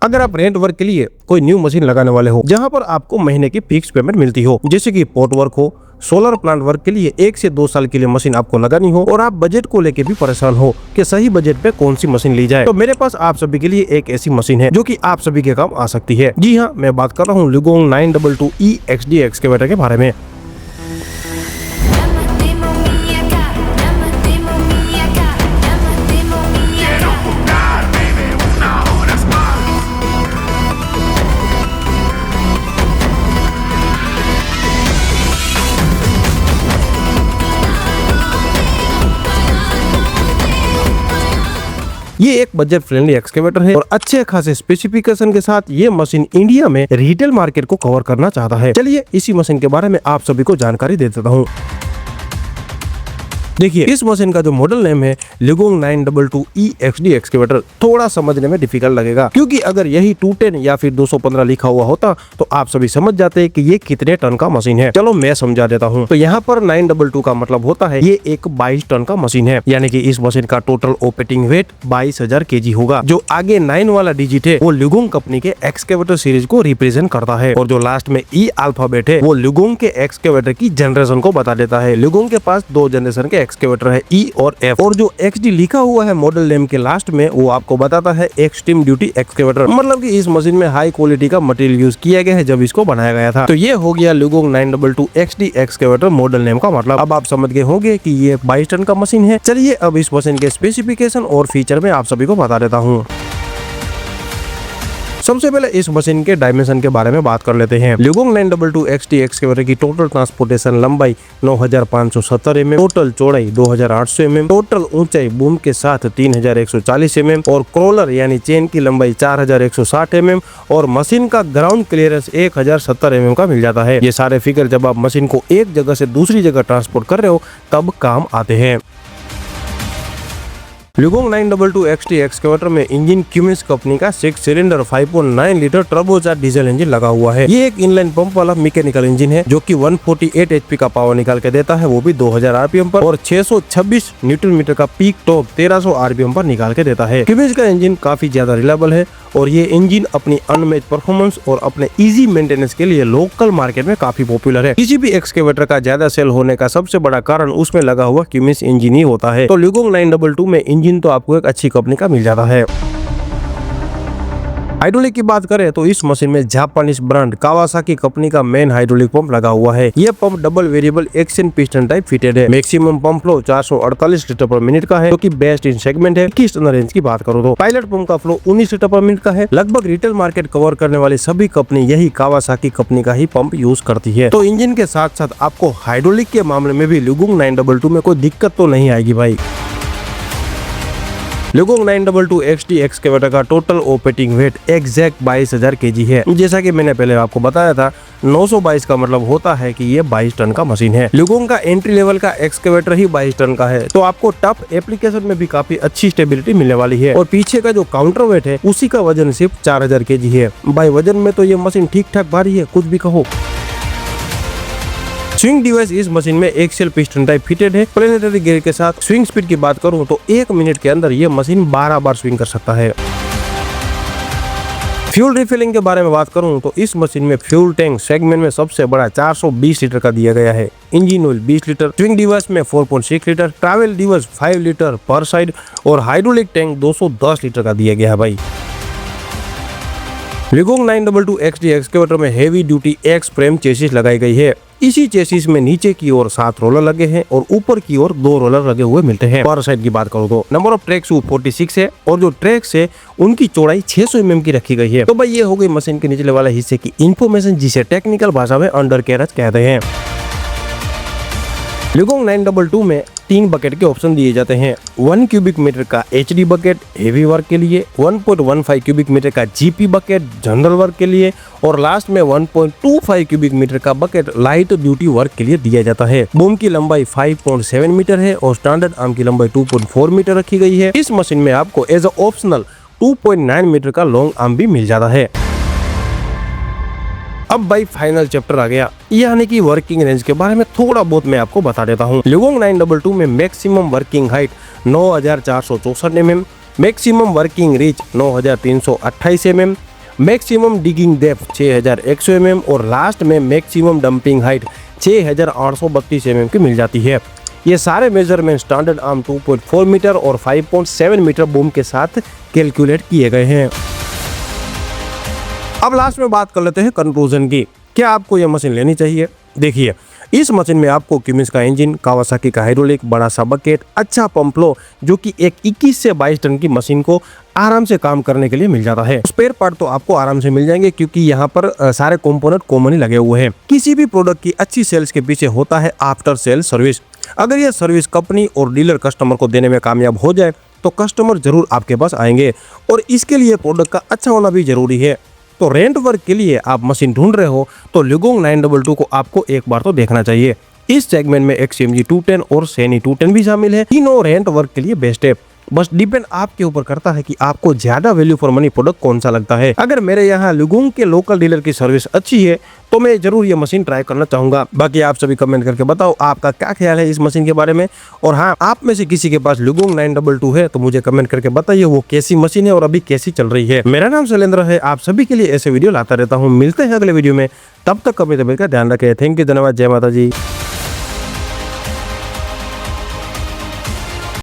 अगर आप rent work के लिए कोई न्यू मशीन लगाने वाले हो जहां पर आपको महीने की फिक्स पेमेंट मिलती हो, जैसे कि पोर्ट वर्क हो, सोलर प्लांट वर्क के लिए 1 से 2 साल के लिए मशीन आपको लगानी हो और आप बजट को लेके भी परेशान हो कि सही बजट पे कौन सी मशीन ली जाए, तो मेरे पास आप सभी के लिए एक ऐसी मशीन है जो कि आप सभी के काम आ सकती है। जी हाँ, मैं बात कर रहा हूँ लिगोंग 922E XD एक्सकेवेटर के बारे में। ये एक बजट फ्रेंडली एक्सकेवेटर है और अच्छे खासे स्पेसिफिकेशन के साथ ये मशीन इंडिया में रिटेल मार्केट को कवर करना चाहता है। चलिए इसी मशीन के बारे में आप सभी को जानकारी दे देता हूँ। देखिए, इस मशीन का जो मॉडल नेम है लिगोंग 922E XD एक्सकेवेटर, थोड़ा समझने में डिफिकल्ट लगेगा क्योंकि अगर यही 210 या फिर 215 लिखा हुआ होता तो आप सभी समझ जाते कि ये कितने टन का मशीन है। चलो मैं समझा देता हूँ। तो यहाँ पर 922 का मतलब होता है ये एक 22 टन का मशीन है, यानी कि इस मशीन का टोटल ऑपरेटिंग वेट 22,000 kg होगा। जो आगे 9 वाला डिजिट है वो लिगोंग कंपनी के एक्सकेवेटर सीरीज को रिप्रेजेंट करता है और जो लास्ट में E अल्फाबेट है वो लिगोंग के एक्सकेवेटर की जनरेशन को बता देता है। लिगोंग के पास 2 जनरेशन के एक्सकेवेटर है, E और F, और जो XD लिखा हुआ है मॉडल नेम के लास्ट में वो आपको बताता है एक्सट्रीम ड्यूटी एक्सकेवेटर, मतलब कि इस मशीन में हाई क्वालिटी का मटेरियल यूज किया गया है जब इसको बनाया गया था। तो ये हो गया लिगोंग 922 XD एक्सकेवेटर मॉडल नेम का मतलब। अब आप समझ गए होंगे कि ये 22 टन का मशीन है। चलिए अब इस मशीन के स्पेसिफिकेशन और फीचर में आप सभी को बता देता हूँ। सबसे पहले इस मशीन के डायमेंशन के बारे में बात कर लेते हैं। लिगोंग 922 XD एक्सकेवेटर की टोटल ट्रांसपोर्टेशन लंबाई 9,570 mm, टोटल चौड़ाई 2,800 mm, टोटल ऊंचाई बूम के साथ 3,140 mm और क्रॉलर यानी चेन की लंबाई 4,160 mm और मशीन का ग्राउंड क्लियरेंस 1,070 mm का मिल जाता है। ये सारे फिगर जब आप मशीन को एक जगह से दूसरी जगह ट्रांसपोर्ट कर रहे हो तब काम आते हैं। लिगोंग 922 XD एक्सकेवेटर में इंजन क्यूमिंस कंपनी का 6 cylinder 5.9 litre turbocharge diesel engine लगा हुआ है। ये एक इनलाइन पंप वाला मैकेनिकल इंजन है जो कि 148 HP का पावर निकाल के देता है, वो भी 2000 RPM पर, और 626 न्यूटन मीटर का पीक टॉर्क 1300 RPM पर निकाल के देता है। क्यूमिंस का इंजन काफी ज्यादा रिलायबल है और ये इंजन अपनी अनमैच परफॉर्मेंस और अपने इजी मेंटेनेंस के लिए लोकल मार्केट में काफी पॉपुलर है। किसी भी एक्सकेवेटर का ज्यादा सेल होने का सबसे बड़ा कारण उसमें लगा हुआ क्यूमिंस इंजन ही होता है। तो लिगोंग 922 में इंजन तो आपको एक अच्छी कंपनी का मिल जाता है। हाइड्रोलिक की बात करें तो इस मशीन में जापानीज ब्रांड कावासाकी कंपनी का मेन हाइड्रोलिक पंप लगा हुआ है। यह pump double variable action piston type fitted है। मैक्सिमम पंप फ्लो 448 लीटर पर मिनट का है जो कि बेस्ट इन सेगमेंट है। किस रेंज की बात करो तो पायलट पंप का फ्लो 19 लीटर पर मिनट का है। लगभग रिटेल मार्केट कवर करने वाली सभी कंपनी यही कावासाकी कंपनी का ही पंप यूज करती है। तो इंजन के साथ साथ आपको हाइड्रोलिक के मामले में भी लिगोंग 922 में कोई दिक्कत तो नहीं आएगी भाई। लिगोंग 922 XD एक्सकेवेटर का total operating weight exact 22,000 kg है। जैसा कि मैंने पहले आपको बताया था, 922 का मतलब होता है कि ये 22 टन का मशीन है। लिगोंग का एंट्री लेवल का एक्सकेवेटर ही 22 टन का है, तो आपको टफ एप्लीकेशन में भी काफी अच्छी स्टेबिलिटी मिलने वाली है। और पीछे का जो काउंटर वेट है उसी का वजन सिर्फ 4,000 kg है। भाई वजन में तो ये मशीन ठीक ठाक भारी है, कुछ भी कहो। स्विंग डिवाइस इस मशीन में एक्सियल पिस्टन टाइप फिटेड है। प्लेनेटरी गियर के साथ स्विंग स्पीड की बात करूं तो 1 मिनट के अंदर ये मशीन 12 बार स्विंग कर सकता है। फ्यूल रिफिलिंग के बारे में बात करूं तो इस मशीन में फ्यूल टैंक सेगमेंट में सबसे बड़ा 420 लीटर का दिया गया है। Engine oil 20 litre, swing device में 4.6 लीटर, ट्रैवल डिवाइस 5 लीटर पर साइड और हाइड्रोलिक टैंक 210 लीटर का दिया गया है भाई। लिगोंग 922 XD एक्सकेवेटर में heavy duty x frame chassis लगाई गई है। इसी चेसिस में नीचे की ओर 7 रोलर लगे हैं और ऊपर की ओर 2 रोलर लगे हुए मिलते हैं। पर साइड की बात करो तो नंबर ऑफ ट्रैक्स 46 है और जो ट्रैक्स है उनकी चौड़ाई 600 mm की रखी गई है। तो भाई ये हो गई मशीन के निचले वाले हिस्से की इंफॉर्मेशन, जिसे टेक्निकल भाषा में अंडर कैरेज कहते हैं। लिगोंग 922 में 3 बकेट के ऑप्शन दिए जाते हैं। 1 क्यूबिक मीटर का HD बकेट हेवी वर्क के लिए, 1.15 क्यूबिक मीटर का GP बकेट जनरल वर्क के लिए और लास्ट में 1.25 क्यूबिक मीटर का बकेट लाइट ड्यूटी वर्क के लिए दिया जाता है। बूम की लंबाई 5.7 मीटर है और स्टैंडर्ड आर्म की लंबाई 2.4 मीटर रखी गई है। इस मशीन में आपको एज अ ऑप्शनल 2.9 मीटर का लॉन्ग आर्म भी मिल जाता है। अब भाई फाइनल चैप्टर आ गया, यानी कि वर्किंग रेंज के बारे में थोड़ा बहुत मैं आपको बता देता हूँ। लिगोंग 922 में maximum working height 9,464 mm, maximum working reach 9,328 mm, maximum digging depth 6100 mm और लास्ट में मैक्सिमम डंपिंग हाइट 6832 mm की मिल जाती है। ये सारे मेजरमेंट स्टैंडर्ड आर्म 2.4 मीटर और 5.7 मीटर बूम के साथ कैलकुलेट किए गए हैं। अब लास्ट में बात कर लेते हैं कंक्लूजन की। क्या आपको यह मशीन लेनी चाहिए? देखिए, इस मशीन में आपको क्यूमिंस का इंजन, कावासाकी का हाइड्रोलिक, बड़ा सा बकेट, अच्छा पंप लो जो कि एक 21 से 22 टन की मशीन को आराम से काम करने के लिए मिल जाता है। स्पेयर पार्ट तो आपको आराम से मिल जाएंगे क्योंकि यहाँ पर सारे कंपोनेंट कॉमन ही लगे हुए हैं। किसी भी प्रोडक्ट की अच्छी सेल्स के पीछे होता है आफ्टर सेल सर्विस। अगर यह सर्विस कंपनी और डीलर कस्टमर को देने में कामयाब हो जाए तो कस्टमर जरूर आपके पास आएंगे और इसके लिए प्रोडक्ट का अच्छा होना भी जरूरी है। तो रेंट वर्क के लिए आप मशीन ढूंढ रहे हो तो लिगोंग 922 को आपको एक बार तो देखना चाहिए। इस सेगमेंट में XCMG 210 और सैनी 210 भी शामिल है। तीनों रेंट वर्क के लिए बेस्ट है। बस डिपेंड आपके ऊपर करता है कि आपको ज्यादा वैल्यू फॉर मनी प्रोडक्ट कौन सा लगता है। अगर मेरे यहाँ लिगोंग के लोकल डीलर की सर्विस अच्छी है तो मैं जरूर ये मशीन ट्राई करना चाहूंगा। बाकी आप सभी कमेंट करके बताओ आपका क्या ख्याल है इस मशीन के बारे में। और हाँ, आप में से किसी के पास लिगोंग 922 है तो मुझे कमेंट करके बताइए वो कैसी मशीन है और अभी कैसी चल रही है। मेरा नाम शैलेंद्र है, आप सभी के लिए ऐसे वीडियो लाता रहता हूँ। मिलते हैं अगले वीडियो में, तब तक अपनी तबीयत का ध्यान रखें। थैंक यू, धन्यवाद, जय माता जी।